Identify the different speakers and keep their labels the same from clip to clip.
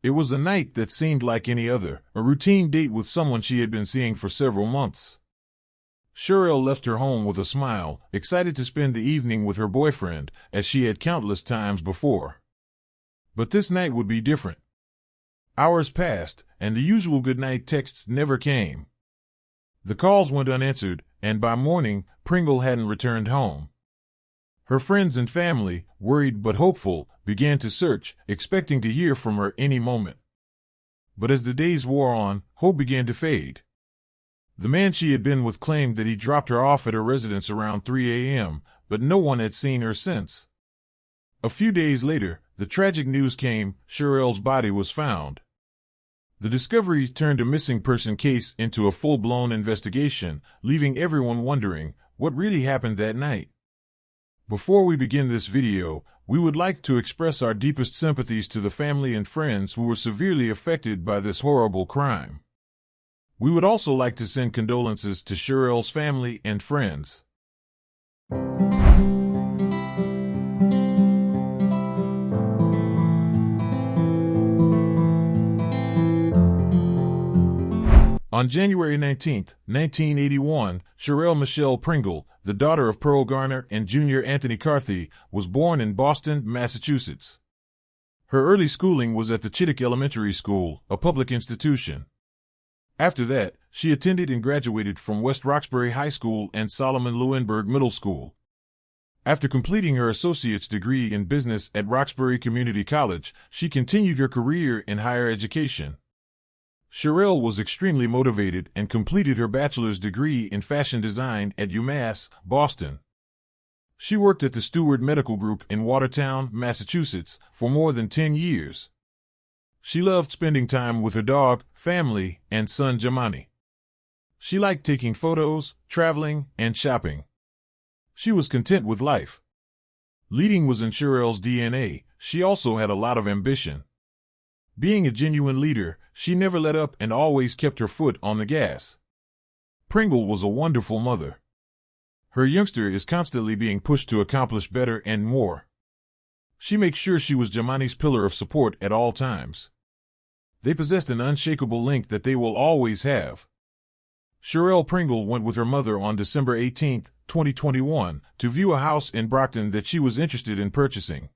Speaker 1: It was a night that seemed like any other, a routine date with someone she had been seeing for several months. Sherell left her home with a smile, excited to spend the evening with her boyfriend, as she had countless times before. But this night would be different. Hours passed, and the usual goodnight texts never came. The calls went unanswered, and by morning, Pringle hadn't returned home. Her friends and family, worried but hopeful, began to search, expecting to hear from her any moment. But as the days wore on, hope began to fade. The man she had been with claimed that he dropped her off at her residence around 3 a.m., but no one had seen her since. A few days later, the tragic news came: Sherell's body was found. The discovery turned a missing person case into a full-blown investigation, leaving everyone wondering what really happened that night. Before we begin this video, we would like to express our deepest sympathies to the family and friends who were severely affected by this horrible crime. We would also like to send condolences to Sherell's family and friends. On January 19, 1981, Sherell Michelle Pringle, the daughter of Pearl Garner and Junior Anthony Carthy, was born in Boston, Massachusetts. Her early schooling was at the Chittick Elementary School, a public institution. After that, she attended and graduated from West Roxbury High School and Solomon Lewinberg Middle School. After completing her associate's degree in business at Roxbury Community College, she continued her career in higher education. Sherell was extremely motivated and completed her bachelor's degree in fashion design at UMass, Boston. She worked at the Steward Medical Group in Watertown, Massachusetts, for more than 10 years. She loved spending time with her dog, family, and son Jamani. She liked taking photos, traveling, and shopping. She was content with life. Leading was in Sherell's DNA. She also had a lot of ambition. Being a genuine leader, she never let up and always kept her foot on the gas. Pringle was a wonderful mother. Her youngster is constantly being pushed to accomplish better and more. She makes sure she was Jamani's pillar of support at all times. They possessed an unshakable link that they will always have. Sherell Pringle went with her mother on December 18, 2021, to view a house in Brockton that she was interested in purchasing.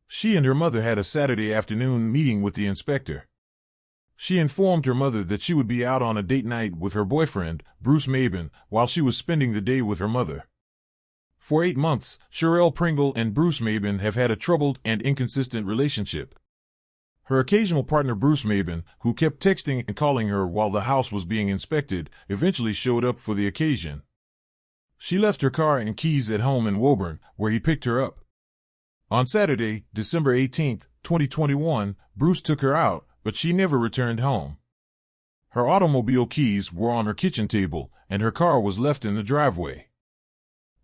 Speaker 1: She and her mother had a Saturday afternoon meeting with the inspector. She informed her mother that she would be out on a date night with her boyfriend, Bruce Maiben, while she was spending the day with her mother. For 8 months, Sherell Pringle and Bruce Maiben have had a troubled and inconsistent relationship. Her occasional partner Bruce Maiben, who kept texting and calling her while the house was being inspected, eventually showed up for the occasion. She left her car and keys at home in Woburn, where he picked her up. On Saturday, December 18, 2021, Bruce took her out, but she never returned home. Her automobile keys were on her kitchen table, and her car was left in the driveway.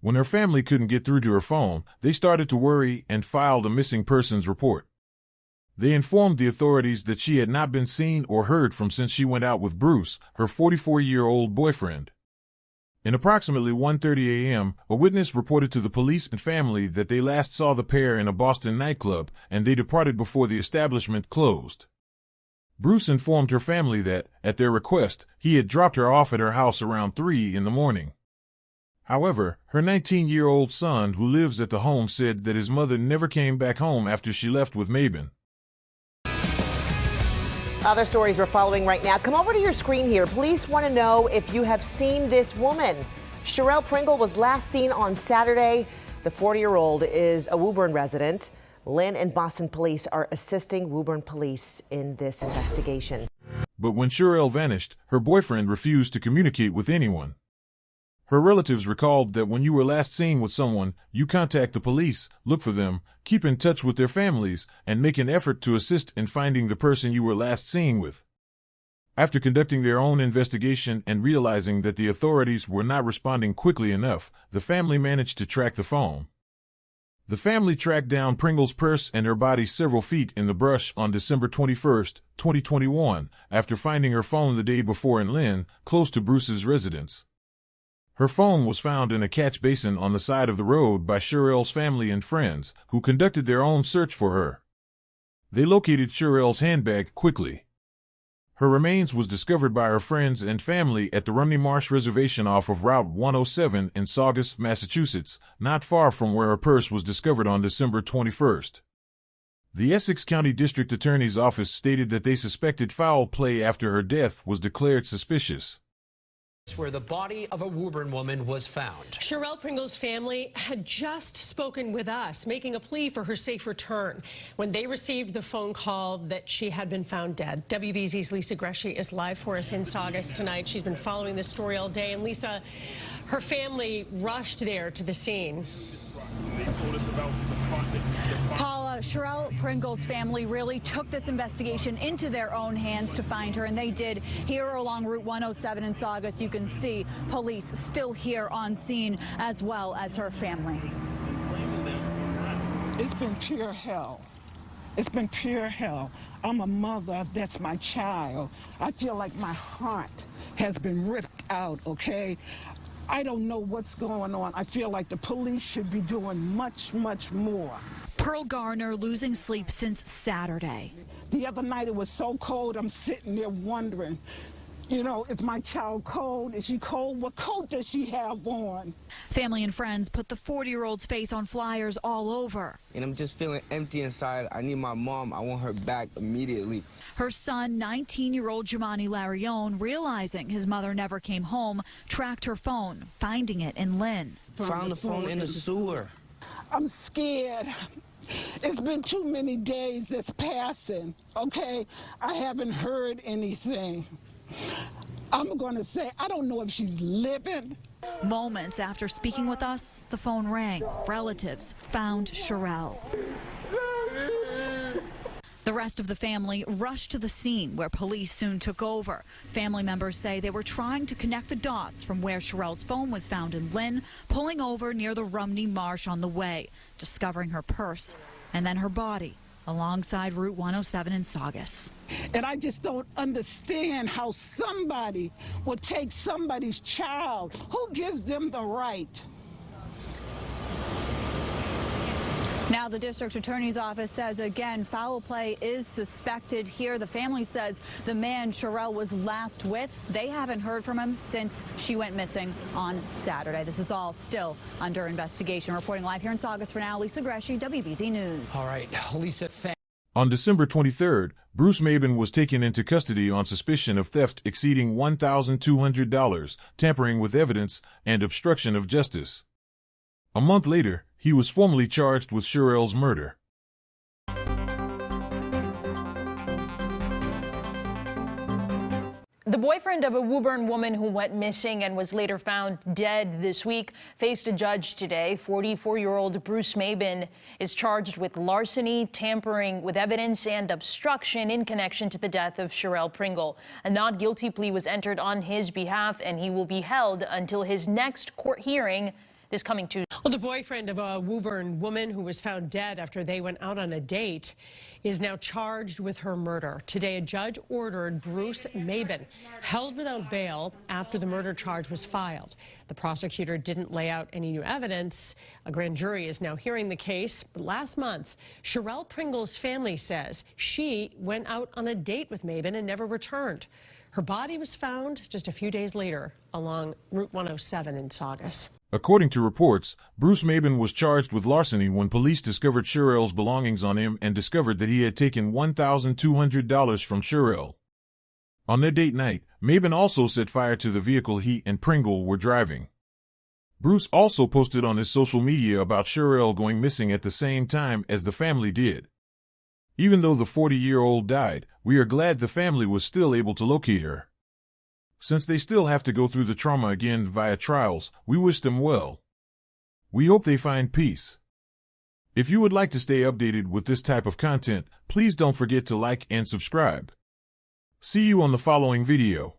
Speaker 1: When her family couldn't get through to her phone, they started to worry and filed a missing persons report. They informed the authorities that she had not been seen or heard from since she went out with Bruce, her 44-year-old boyfriend. In approximately 1:30 a.m., a witness reported to the police and family that they last saw the pair in a Boston nightclub, and they departed before the establishment closed. Bruce informed her family that, at their request, he had dropped her off at her house around 3 in the morning. However, her 19-year-old son who lives at the home said that his mother never came back home after she left with Maiben.
Speaker 2: Other stories we're following right now. Come over to your screen here. Police want to know if you have seen this woman. Sherell Pringle was last seen on Saturday. The 40-year-old is a Woburn resident. Lynn and Boston police are assisting Woburn police in this investigation.
Speaker 1: But when Sherell vanished, her boyfriend refused to communicate with anyone. Her relatives recalled that when you were last seen with someone, you contact the police, look for them, keep in touch with their families, and make an effort to assist in finding the person you were last seen with. After conducting their own investigation and realizing that the authorities were not responding quickly enough, the family managed to track the phone. The family tracked down Pringle's purse and her body several feet in the brush on December 21, 2021, after finding her phone the day before in Lynn, close to Bruce's residence. Her phone was found in a catch basin on the side of the road by Sherell's family and friends, who conducted their own search for her. They located Sherell's handbag quickly. Her remains was discovered by her friends and family at the Rumney Marsh Reservation off of Route 107 in Saugus, Massachusetts, not far from where her purse was discovered on December 21st. The Essex County District Attorney's Office stated that they suspected foul play after her death was declared suspicious.
Speaker 3: Where the body of a Woburn woman was found.
Speaker 4: Sherell Pringle's family had just spoken with us, making a plea for her safe return when they received the phone call that she had been found dead. WBZ's Lisa Greshy is live for us in Saugus tonight. She's been following this story all day. And Lisa, her family rushed there to the scene.
Speaker 5: Paula, Sherell Pringle's family really took this investigation into their own hands to find her, and they did. Here along Route 107 in Saugus, you can see police still here on scene, as well as her family.
Speaker 6: It's been pure hell. It's been pure hell. I'm a mother, that's my child. I feel like my heart has been ripped out, okay? I don't know what's going on. I feel like the police should be doing much, much more.
Speaker 5: Pearl Garner losing sleep since Saturday.
Speaker 6: The other night it was so cold, I'm sitting there wondering, you know, is my child cold? Is she cold? What coat does she have on?
Speaker 5: Family and friends put the 40-year-old's face on flyers all over.
Speaker 7: And I'm just feeling empty inside. I need my mom. I want her back immediately.
Speaker 5: Her son, 19-year-old Jamani Larione, realizing his mother never came home, tracked her phone, finding it in Lynn.
Speaker 7: Found the phone in the sewer.
Speaker 6: I'm scared. It's been too many days that's passing, okay? I haven't heard anything. I'm going to say, I don't know if she's living.
Speaker 5: Moments after speaking with us, the phone rang. Relatives found Sherell. The rest of the family rushed to the scene, where police soon took over. Family members say they were trying to connect the dots from where Sherell's phone was found in Lynn, pulling over near the Rumney Marsh on the way, discovering her purse, and then her body alongside Route 107 in Saugus.
Speaker 6: And I just don't understand how somebody would take somebody's child. Who gives them the right?
Speaker 5: Now the district attorney's office says again foul play is suspected here. The family says the man Sherell was last with, they haven't heard from him since she went missing on Saturday. This is all still under investigation. Reporting live here in Saugus for now, Lisa Greshy, WBZ News.
Speaker 3: All right, Lisa,
Speaker 1: On December 23rd, Bruce Maiben was taken into custody on suspicion of theft exceeding $1,200, tampering with evidence, and obstruction of justice. A month later, he was formally charged with Sherell's murder.
Speaker 8: The boyfriend of a Woburn woman who went missing and was later found dead this week faced a judge today. 44-year-old Bruce Maiben is charged with larceny, tampering with evidence, and obstruction in connection to the death of Sherell Pringle. A not guilty plea was entered on his behalf, and he will be held until his next court hearing this coming Tuesday.
Speaker 4: Well, the boyfriend of a Woburn woman who was found dead after they went out on a date is now charged with her murder. Today, a judge ordered Bruce Maiben held without bail after the murder charge was filed. The prosecutor didn't lay out any new evidence. A grand jury is now hearing the case. But last month, Sherell Pringle's family says she went out on a date with Maiben and never returned. Her body was found just a few days later along Route 107 in Saugus.
Speaker 1: According to reports, Bruce Maiben was charged with larceny when police discovered Sherell's belongings on him and discovered that he had taken $1,200 from Sherell. On their date night, Maiben also set fire to the vehicle he and Pringle were driving. Bruce also posted on his social media about Sherell going missing at the same time as the family did. Even though the 40-year-old died, we are glad the family was still able to locate her. Since they still have to go through the trauma again via trials, we wish them well. We hope they find peace. If you would like to stay updated with this type of content, please don't forget to like and subscribe. See you on the following video.